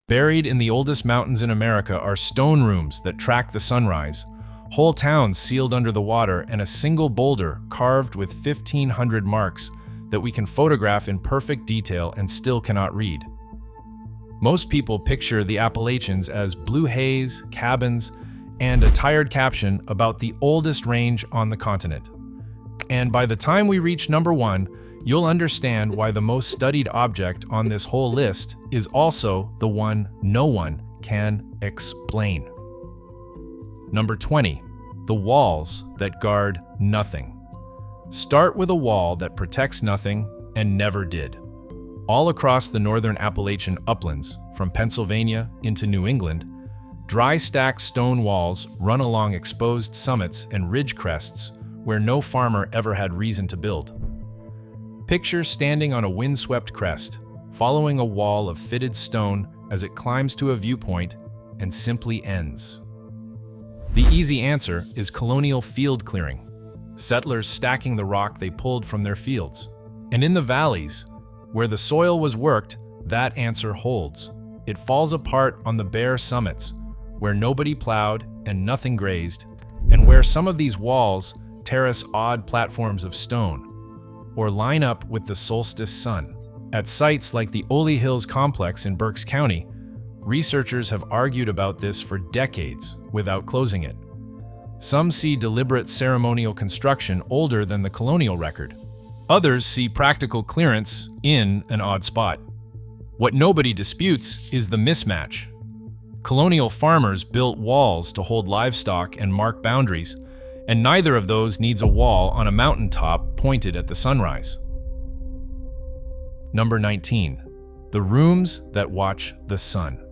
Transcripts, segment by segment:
Buried in the oldest mountains in America are stone rooms that track the sunrise, whole towns sealed under the water, and a single boulder carved with 1,500 marks that we can photograph in perfect detail and still cannot read. Most people picture the Appalachians as blue haze, cabins, and a tired caption about the oldest range on the continent. And by the time we reach number 1, you'll understand why the most studied object on this whole list is also the one no one can explain. Number 20, the walls that guard nothing. Start with a wall that protects nothing and never did. All across the northern Appalachian uplands, from Pennsylvania into New England, dry stacked stone walls run along exposed summits and ridge crests where no farmer ever had reason to build. Picture standing on a windswept crest, following a wall of fitted stone as it climbs to a viewpoint and simply ends. The easy answer is colonial field clearing, settlers stacking the rock they pulled from their fields. And in the valleys, where the soil was worked, that answer holds. It falls apart on the bare summits, where nobody plowed and nothing grazed, and where some of these walls terrace odd platforms of stone, or line up with the solstice sun. At sites like the Ole Hills Complex in Berks County, researchers have argued about this for decades without closing it. Some see deliberate ceremonial construction older than the colonial record. Others see practical clearance in an odd spot. What nobody disputes is the mismatch. Colonial farmers built walls to hold livestock and mark boundaries, and neither of those needs a wall on a mountaintop pointed at the sunrise. Number 19, the rooms that watch the sun.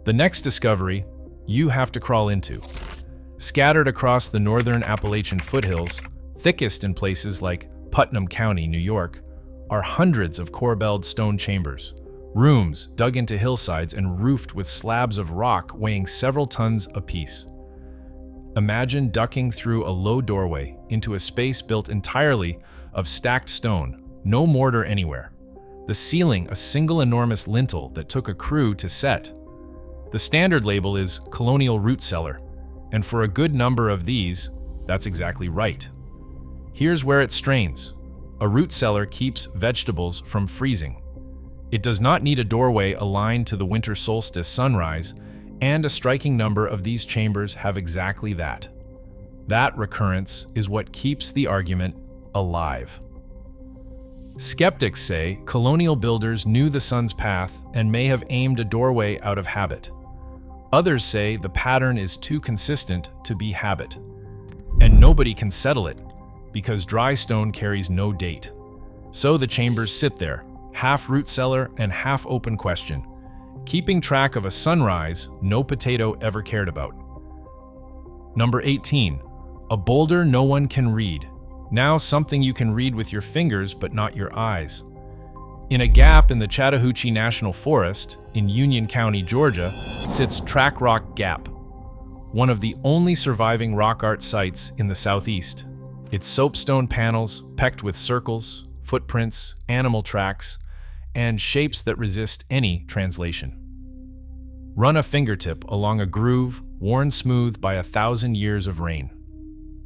The next discovery you have to crawl into. Scattered across the northern Appalachian foothills, thickest in places like Putnam County, New York, are hundreds of corbelled stone chambers, rooms dug into hillsides and roofed with slabs of rock weighing several tons apiece. Imagine ducking through a low doorway into a space built entirely of stacked stone, no mortar anywhere. The ceiling a single enormous lintel that took a crew to set. The standard label is Colonial Root Cellar, and for a good number of these, that's exactly right. Here's where it strains. A root cellar keeps vegetables from freezing. It does not need a doorway aligned to the winter solstice sunrise, and a striking number of these chambers have exactly that. That recurrence is what keeps the argument alive. Skeptics say colonial builders knew the sun's path and may have aimed a doorway out of habit. Others say the pattern is too consistent to be habit. And nobody can settle it, because dry stone carries no date. So the chambers sit there, half root cellar and half open question, keeping track of a sunrise no potato ever cared about. Number 18, a boulder no one can read. Now something you can read with your fingers but not your eyes. In a gap in the Chattahoochee National Forest in Union County, Georgia, sits Track Rock Gap, one of the only surviving rock art sites in the southeast. Its soapstone panels pecked with circles, footprints, animal tracks, and shapes that resist any translation. Run a fingertip along a groove worn smooth by 1,000 years of rain.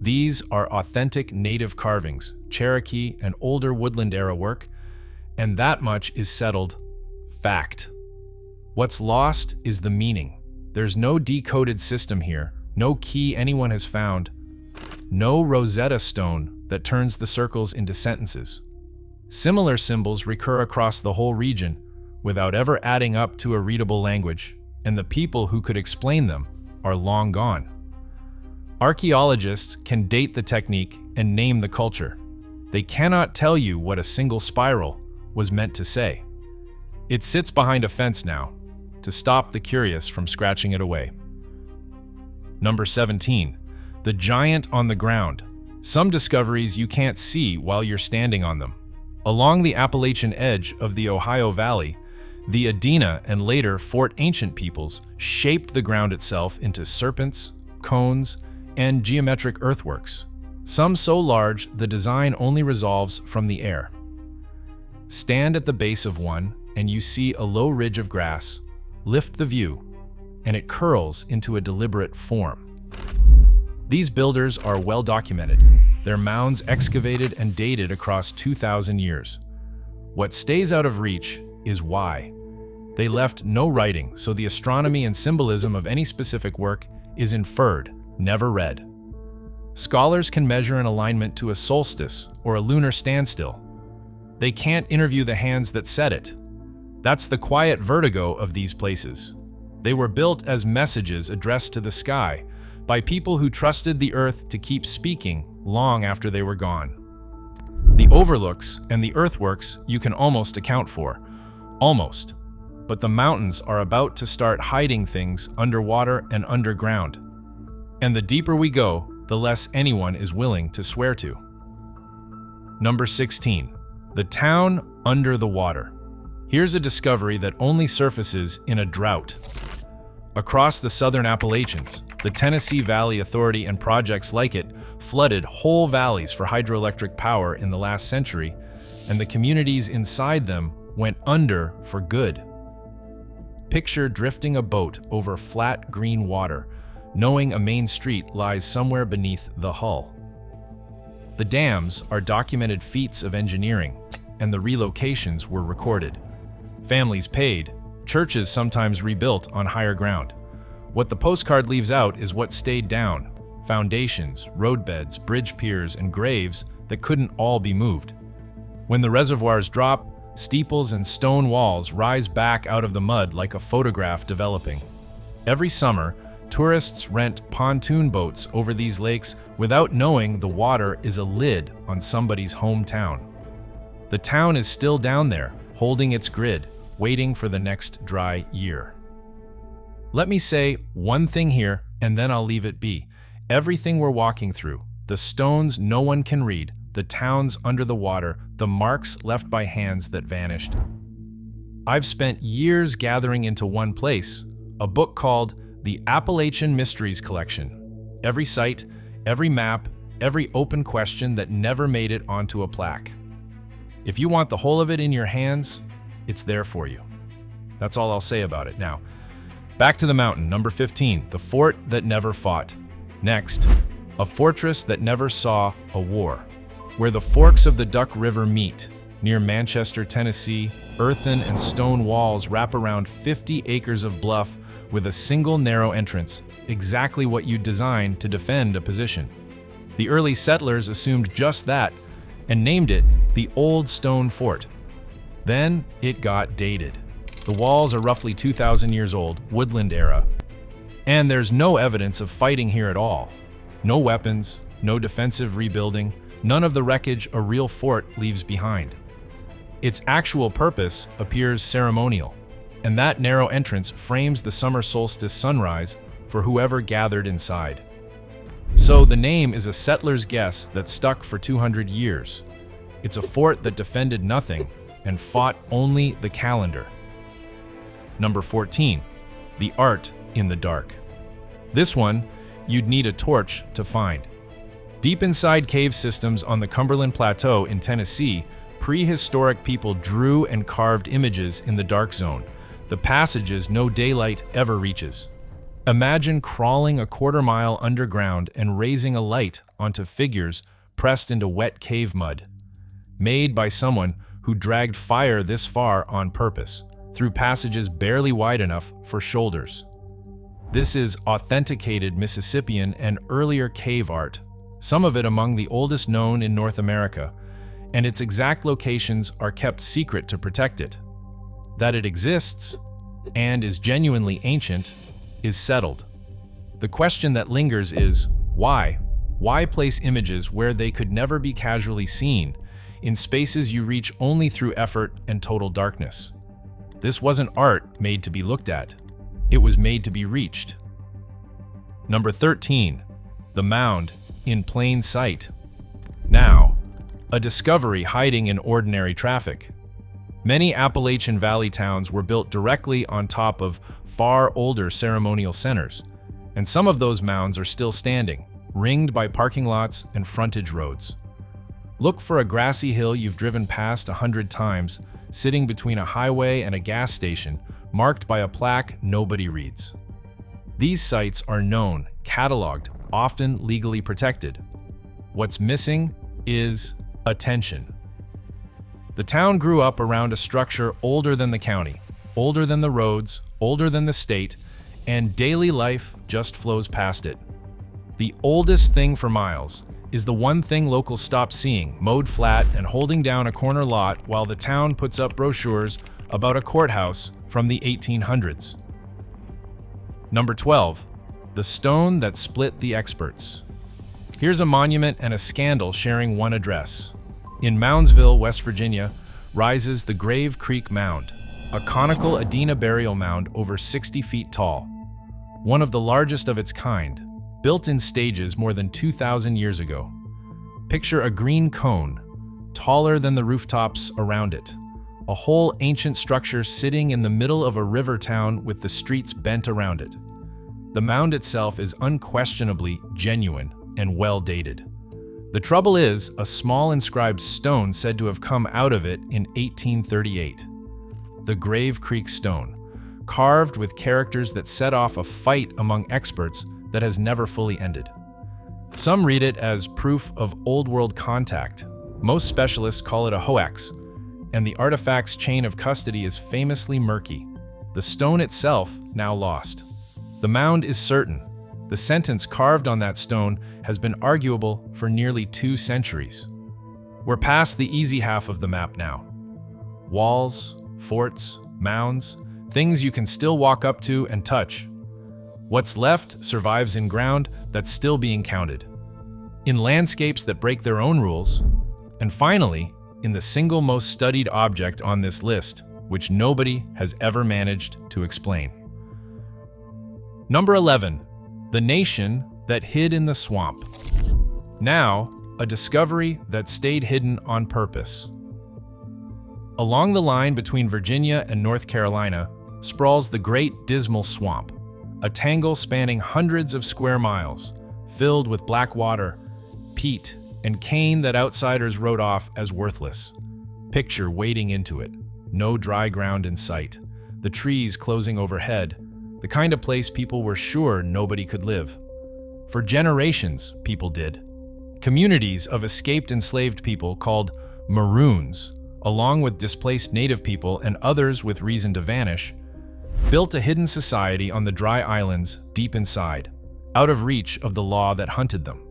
These are authentic native carvings, Cherokee and older woodland-era work, and that much is settled fact. What's lost is the meaning. There's no decoded system here, no key anyone has found, no Rosetta Stone that turns the circles into sentences. Similar symbols recur across the whole region without ever adding up to a readable language, and the people who could explain them are long gone. Archaeologists can date the technique and name the culture. They cannot tell you what a single spiral was meant to say. It sits behind a fence now, to stop the curious from scratching it away. Number 17, the giant on the ground. Some discoveries you can't see while you're standing on them. Along the Appalachian edge of the Ohio Valley, the Adena and later Fort Ancient peoples shaped the ground itself into serpents, cones, and geometric earthworks, some so large the design only resolves from the air. Stand at the base of one and you see a low ridge of grass, lift the view, and it curls into a deliberate form. These builders are well documented, their mounds excavated and dated across 2,000 years. What stays out of reach is why. They left no writing, so the astronomy and symbolism of any specific work is inferred, never read. Scholars can measure an alignment to a solstice or a lunar standstill. They can't interview the hands that set it. That's the quiet vertigo of these places. They were built as messages addressed to the sky by people who trusted the earth to keep speaking long after they were gone. The overlooks and the earthworks you can almost account for. Almost. But the mountains are about to start hiding things underwater and underground. And the deeper we go, the less anyone is willing to swear to. Number 16. The town under the water. Here's a discovery that only surfaces in a drought. Across the southern Appalachians, the Tennessee Valley Authority and projects like it flooded whole valleys for hydroelectric power in the last century, and the communities inside them went under for good. Picture drifting a boat over flat green water, knowing a main street lies somewhere beneath the hull. The dams are documented feats of engineering, and the relocations were recorded. Families paid, churches sometimes rebuilt on higher ground. What the postcard leaves out is what stayed down: foundations, roadbeds, bridge piers, and graves that couldn't all be moved. When the reservoirs drop, steeples and stone walls rise back out of the mud like a photograph developing. Every summer, tourists rent pontoon boats over these lakes without knowing the water is a lid on somebody's hometown. The town is still down there, holding its grid, waiting for the next dry year. Let me say one thing here, and then I'll leave it be. Everything we're walking through, the stones no one can read, the towns under the water, the marks left by hands that vanished. I've spent years gathering into one place, a book called The Appalachian Mysteries Collection. Every site, every map, every open question that never made it onto a plaque. If you want the whole of it in your hands, it's there for you. That's all I'll say about it. Now, back to the mountain, number 15, the fort that never fought. Next, a fortress that never saw a war. Where the forks of the Duck River meet, near Manchester, Tennessee, earthen and stone walls wrap around 50 acres of bluff with a single narrow entrance, exactly what you'd design to defend a position. The early settlers assumed just that and named it the Old Stone Fort. Then it got dated. The walls are roughly 2,000 years old, woodland era, and there's no evidence of fighting here at all. No weapons, no defensive rebuilding, none of the wreckage a real fort leaves behind. Its actual purpose appears ceremonial, and that narrow entrance frames the summer solstice sunrise for whoever gathered inside. So the name is a settler's guess that stuck for 200 years. It's a fort that defended nothing and fought only the calendar. Number 14, the art in the dark. This one, you'd need a torch to find. Deep inside cave systems on the Cumberland Plateau in Tennessee, prehistoric people drew and carved images in the dark zone, the passages no daylight ever reaches. Imagine crawling a quarter-mile underground and raising a light onto figures pressed into wet cave mud, made by someone who dragged fire this far on purpose, through passages barely wide enough for shoulders. This is authenticated Mississippian and earlier cave art, some of it among the oldest known in North America, and its exact locations are kept secret to protect it. That it exists, and is genuinely ancient, is settled. The question that lingers is, why? Why place images where they could never be casually seen, in spaces you reach only through effort and total darkness? This wasn't art made to be looked at. It was made to be reached. Number 13, the mound in plain sight. Now, a discovery hiding in ordinary traffic. Many Appalachian Valley towns were built directly on top of far older ceremonial centers, and some of those mounds are still standing, ringed by parking lots and frontage roads. Look for a grassy hill you've driven past 100 times, sitting between a highway and a gas station, marked by a plaque nobody reads. These sites are known, cataloged, often legally protected. What's missing is attention. The town grew up around a structure older than the county, older than the roads, older than the state, and daily life just flows past it. The oldest thing for miles is the one thing locals stop seeing, mowed flat and holding down a corner lot while the town puts up brochures about a courthouse from the 1800s. Number 12, the stone that split the experts. Here's a monument and a scandal sharing one address. In Moundsville, West Virginia, rises the Grave Creek Mound, a conical Adena burial mound over 60 feet tall, one of the largest of its kind, built in stages more than 2,000 years ago. Picture a green cone, taller than the rooftops around it, a whole ancient structure sitting in the middle of a river town with the streets bent around it. The mound itself is unquestionably genuine and well dated. The trouble is, a small inscribed stone said to have come out of it in 1838. The Grave Creek Stone, carved with characters that set off a fight among experts that has never fully ended. Some read it as proof of Old World contact. Most specialists call it a hoax, and the artifact's chain of custody is famously murky. The stone itself now lost. The mound is certain. The sentence carved on that stone has been arguable for nearly 2 centuries. We're past the easy half of the map now. Walls, forts, mounds, things you can still walk up to and touch. What's left survives in ground that's still being counted, in landscapes that break their own rules, and finally, in the single most studied object on this list, which nobody has ever managed to explain. Number 11. The nation that hid in the swamp. Now, a discovery that stayed hidden on purpose. Along the line between Virginia and North Carolina sprawls the Great Dismal Swamp, a tangle spanning hundreds of square miles, filled with black water, peat, and cane that outsiders wrote off as worthless. Picture wading into it, no dry ground in sight, the trees closing overhead, the kind of place people were sure nobody could live. For generations, people did. Communities of escaped enslaved people called Maroons, along with displaced native people and others with reason to vanish, built a hidden society on the dry islands deep inside, out of reach of the law that hunted them.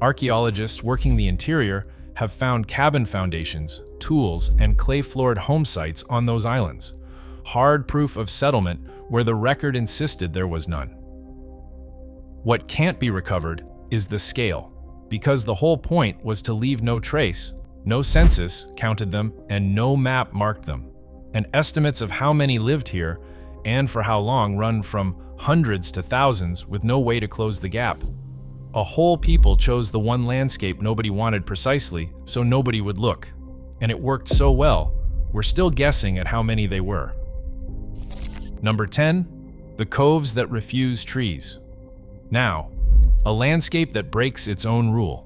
Archaeologists working the interior have found cabin foundations, tools, and clay-floored home sites on those islands, hard proof of settlement where the record insisted there was none. What can't be recovered is the scale, because the whole point was to leave no trace. No census counted them, and no map marked them. And estimates of how many lived here and for how long run from hundreds to thousands with no way to close the gap. A whole people chose the one landscape nobody wanted precisely, so nobody would look. And it worked so well, we're still guessing at how many they were. Number 10, the coves that refuse trees. Now, a landscape that breaks its own rule.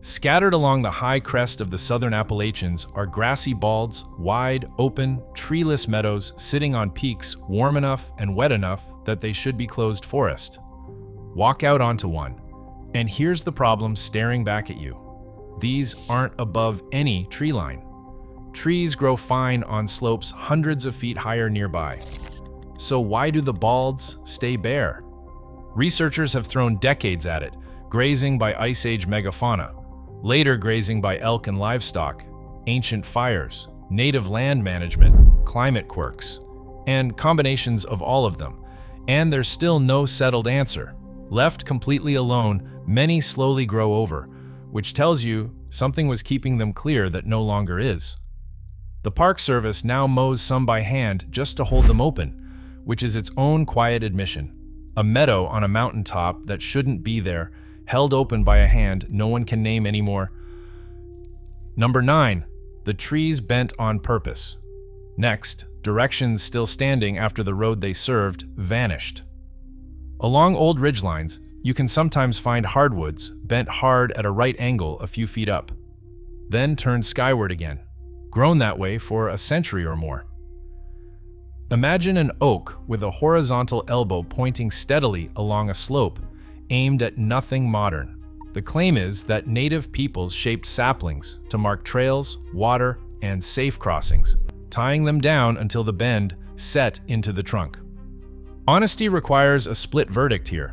Scattered along the high crest of the southern Appalachians are grassy balds, wide, open, treeless meadows sitting on peaks warm enough and wet enough that they should be closed forest. Walk out onto one, and here's the problem staring back at you. These aren't above any tree line. Trees grow fine on slopes hundreds of feet higher nearby. So why do the balds stay bare? Researchers have thrown decades at it, grazing by Ice Age megafauna, later grazing by elk and livestock, ancient fires, native land management, climate quirks, and combinations of all of them. And there's still no settled answer. Left completely alone, many slowly grow over, which tells you something was keeping them clear that no longer is. The Park Service now mows some by hand just to hold them open, which is its own quiet admission. A meadow on a mountaintop that shouldn't be there, held open by a hand no one can name anymore. Number 9, the trees bent on purpose. Next, directions still standing after the road they served vanished. Along old ridgelines, you can sometimes find hardwoods bent hard at a right angle a few feet up, then turned skyward again, grown that way for a century or more. Imagine an oak with a horizontal elbow pointing steadily along a slope, aimed at nothing modern. The claim is that native peoples shaped saplings to mark trails, water, and safe crossings, tying them down until the bend set into the trunk. Honesty requires a split verdict here.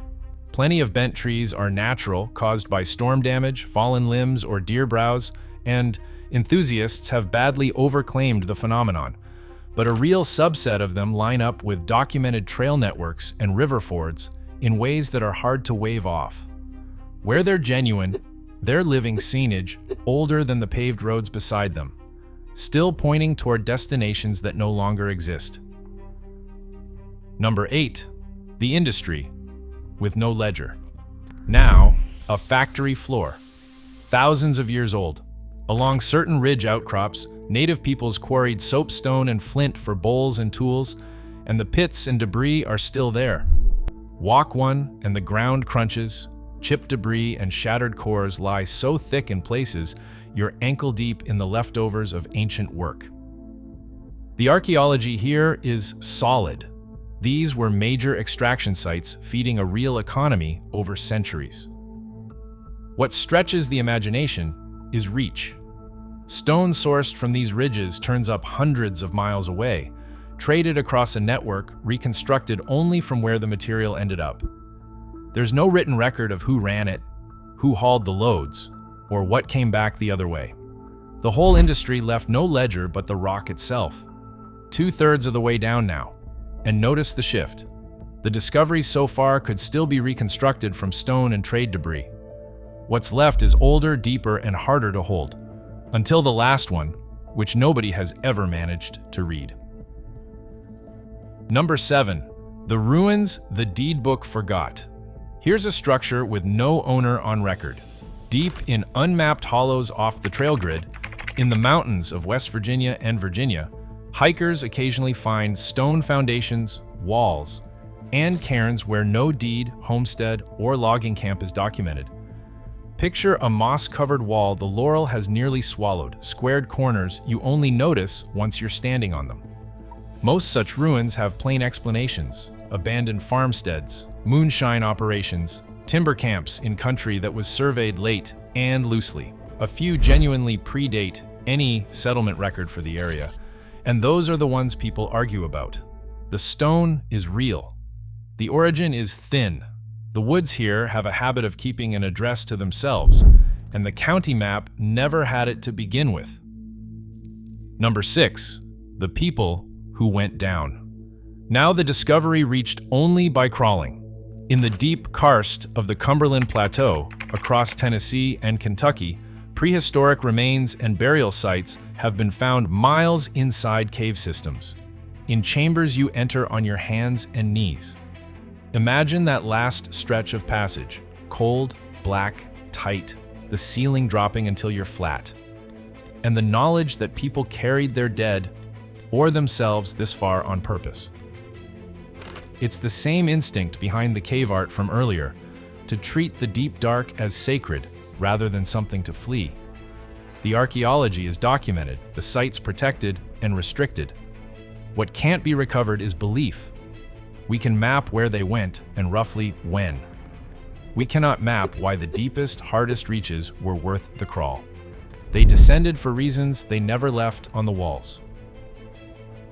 Plenty of bent trees are natural, caused by storm damage, fallen limbs, or deer browse, and enthusiasts have badly overclaimed the phenomenon. But a real subset of them line up with documented trail networks and river fords in ways that are hard to wave off. Where they're genuine, they're living scenage older than the paved roads beside them, still pointing toward destinations that no longer exist. Number 8. The industry, with no ledger. Now, a factory floor, thousands of years old. Along certain ridge outcrops, native peoples quarried soapstone and flint for bowls and tools, and the pits and debris are still there. Walk one, and the ground crunches. Chipped debris and shattered cores lie so thick in places you're ankle-deep in the leftovers of ancient work. The archaeology here is solid. These were major extraction sites feeding a real economy over centuries. What stretches the imagination is reach. Stone sourced from these ridges turns up hundreds of miles away, traded across a network reconstructed only from where the material ended up. There's no written record of who ran it, who hauled the loads, or what came back the other way. The whole industry left no ledger but the rock itself. 2/3 of the way down now. And notice the shift. The discoveries so far could still be reconstructed from stone and trade debris. What's left is older, deeper, and harder to hold, until the last one, which nobody has ever managed to read. Number 7. The ruins the deed book forgot. Here's a structure with no owner on record. Deep in unmapped hollows off the trail grid, in the mountains of West Virginia and Virginia, hikers occasionally find stone foundations, walls, and cairns where no deed, homestead, or logging camp is documented. Picture a moss-covered wall the laurel has nearly swallowed, squared corners you only notice once you're standing on them. Most such ruins have plain explanations: abandoned farmsteads, moonshine operations, timber camps in country that was surveyed late and loosely. A few genuinely predate any settlement record for the area, and those are the ones people argue about. The stone is real. The origin is thin. The woods here have a habit of keeping an address to themselves, and the county map never had it to begin with. Number 6. The people who went down. Now the discovery reached only by crawling. In the deep karst of the Cumberland Plateau, across Tennessee and Kentucky, prehistoric remains and burial sites have been found miles inside cave systems, in chambers you enter on your hands and knees. Imagine that last stretch of passage, cold, black, tight, the ceiling dropping until you're flat. And the knowledge that people carried their dead or themselves this far on purpose. It's the same instinct behind the cave art from earlier, to treat the deep dark as sacred rather than something to flee. The archaeology is documented, the sites protected and restricted. What can't be recovered is belief. We can map where they went and roughly when. We cannot map why the deepest, hardest reaches were worth the crawl. They descended for reasons they never left on the walls.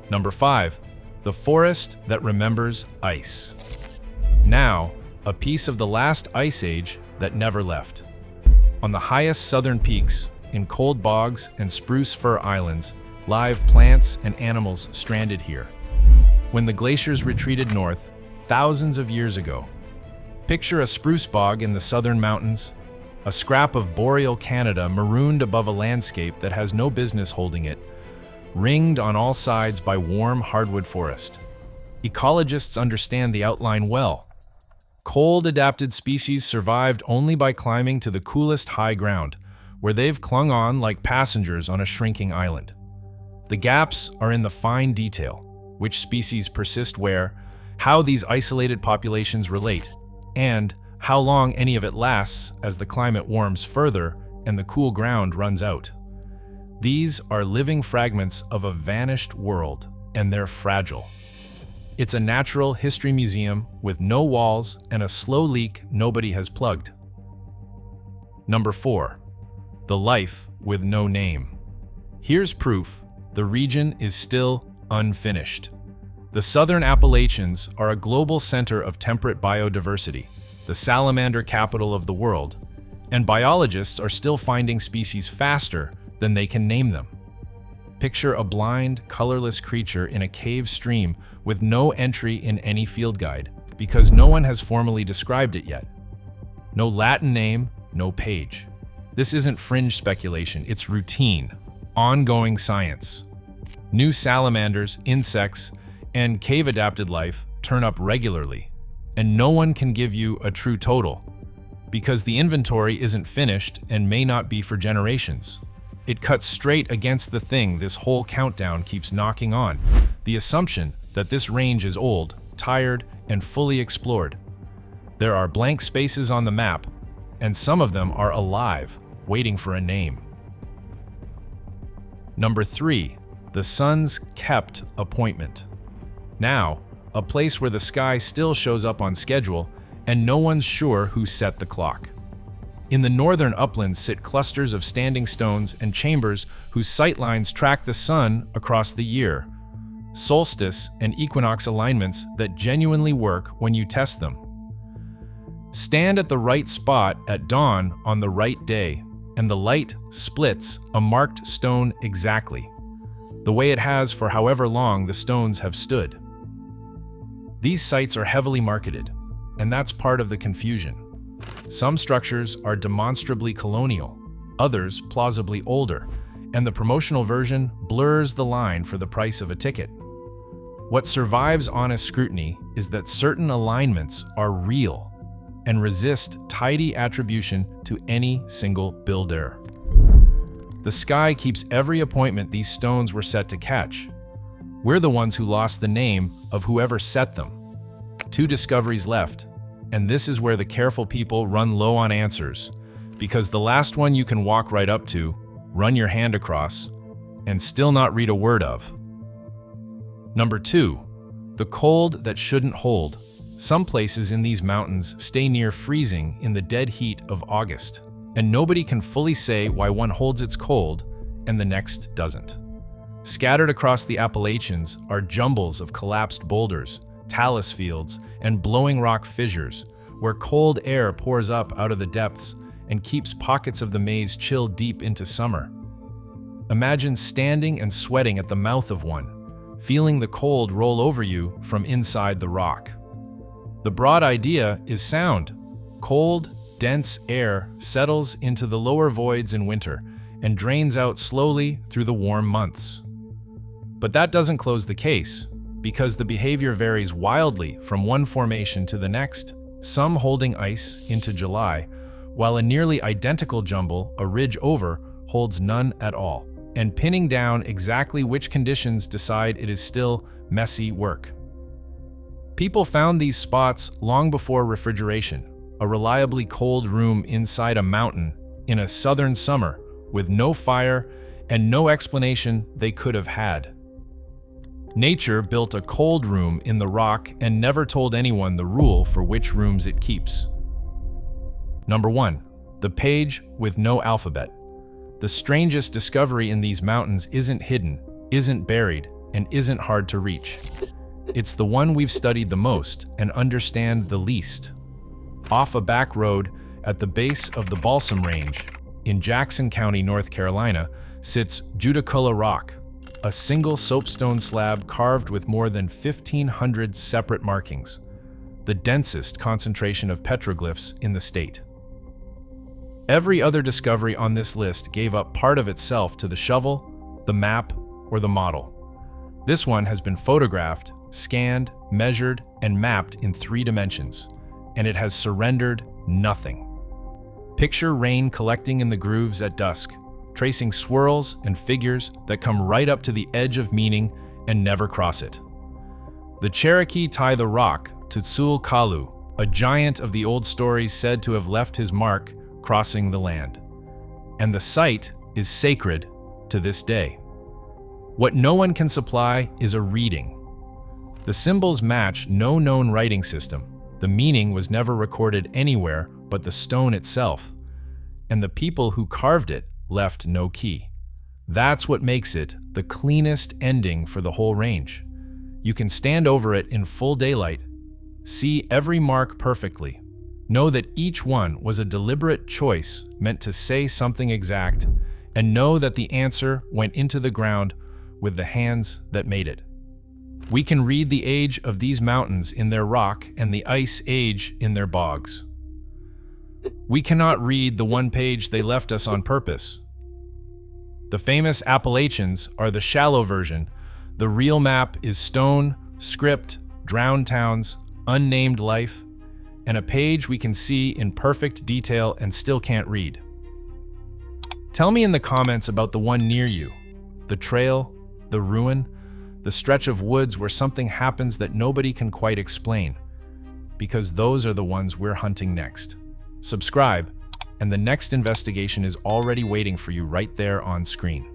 Number 5. The forest that remembers ice. Now, a piece of the last ice age that never left. On the highest southern peaks, in cold bogs and spruce fir islands, live plants and animals stranded here. When the glaciers retreated north, thousands of years ago. Picture a spruce bog in the southern mountains, a scrap of boreal Canada marooned above a landscape that has no business holding it, ringed on all sides by warm hardwood forest. Ecologists understand the outline well. Cold-adapted species survived only by climbing to the coolest high ground, where they've clung on like passengers on a shrinking island. The gaps are in the fine detail: which species persist where, how these isolated populations relate, and how long any of it lasts as the climate warms further and the cool ground runs out. These are living fragments of a vanished world, and they're fragile. It's a natural history museum with no walls and a slow leak nobody has plugged. Number 4. The life with no name. Here's proof the region is still unfinished. The Southern Appalachians are a global center of temperate biodiversity, the salamander capital of the world, and biologists are still finding species faster than they can name them. Picture a blind, colorless creature in a cave stream with no entry in any field guide, because no one has formally described it yet. No Latin name, no page. This isn't fringe speculation, it's routine, ongoing science. New salamanders, insects, and cave-adapted life turn up regularly, and no one can give you a true total, because the inventory isn't finished and may not be for generations. It cuts straight against the thing this whole countdown keeps knocking on, the assumption that this range is old, tired, and fully explored. There are blank spaces on the map, and some of them are alive, waiting for a name. Number 3. The sun's kept appointment. Now, a place where the sky still shows up on schedule, and no one's sure who set the clock. In the northern uplands sit clusters of standing stones and chambers whose sightlines track the sun across the year, solstice and equinox alignments that genuinely work when you test them. Stand at the right spot at dawn on the right day, and the light splits a marked stone exactly, the way it has for however long the stones have stood. These sites are heavily marketed, and that's part of the confusion. Some structures are demonstrably colonial, others plausibly older, and the promotional version blurs the line for the price of a ticket. What survives honest scrutiny is that certain alignments are real and resist tidy attribution to any single builder. The sky keeps every appointment these stones were set to catch. We're the ones who lost the name of whoever set them. 2 discoveries left, and this is where the careful people run low on answers, because the last one you can walk right up to, run your hand across, and still not read a word of. Number 2. The cold that shouldn't hold. Some places in these mountains stay near freezing in the dead heat of August, and nobody can fully say why one holds its cold and the next doesn't. Scattered across the Appalachians are jumbles of collapsed boulders, talus fields, and blowing rock fissures, where cold air pours up out of the depths and keeps pockets of the maze chilled deep into summer. Imagine standing and sweating at the mouth of one, feeling the cold roll over you from inside the rock. The broad idea is sound. Cold, dense air settles into the lower voids in winter and drains out slowly through the warm months. But that doesn't close the case, because the behavior varies wildly from one formation to the next, some holding ice into July, while a nearly identical jumble, a ridge over, holds none at all, and pinning down exactly which conditions decide it is still messy work. People found these spots long before refrigeration, a reliably cold room inside a mountain in a southern summer with no fire and no explanation they could have had. Nature built a cold room in the rock and never told anyone the rule for which rooms it keeps. Number 1. The page with no alphabet. The strangest discovery in these mountains isn't hidden, isn't buried, and isn't hard to reach. It's the one we've studied the most and understand the least. Off a back road at the base of the Balsam Range, in Jackson County, North Carolina, sits Judaculla rock, a single soapstone slab carved with more than 1,500 separate markings, the densest concentration of petroglyphs in the state. Every other discovery on this list gave up part of itself to the shovel, the map, or the model. This one has been photographed, scanned, measured, and mapped in 3 dimensions, and it has surrendered nothing. Picture rain collecting in the grooves at dusk, tracing swirls and figures that come right up to the edge of meaning and never cross it. The Cherokee tie the rock to Judaculla, a giant of the old stories said to have left his mark crossing the land. And the site is sacred to this day. What no one can supply is a reading. The symbols match no known writing system. The meaning was never recorded anywhere but the stone itself, and the people who carved it left no key. That's what makes it the cleanest ending for the whole range. You can stand over it in full daylight, see every mark perfectly, know that each one was a deliberate choice meant to say something exact, and know that the answer went into the ground with the hands that made it. We can read the age of these mountains in their rock and the ice age in their bogs. We cannot read the one page they left us on purpose. The famous Appalachians are the shallow version. The real map is stone, script, drowned towns, unnamed life, and a page we can see in perfect detail and still can't read. Tell me in the comments about the one near you, the trail, the ruin, the stretch of woods where something happens that nobody can quite explain, because those are the ones we're hunting next. Subscribe, and the next investigation is already waiting for you right there on screen.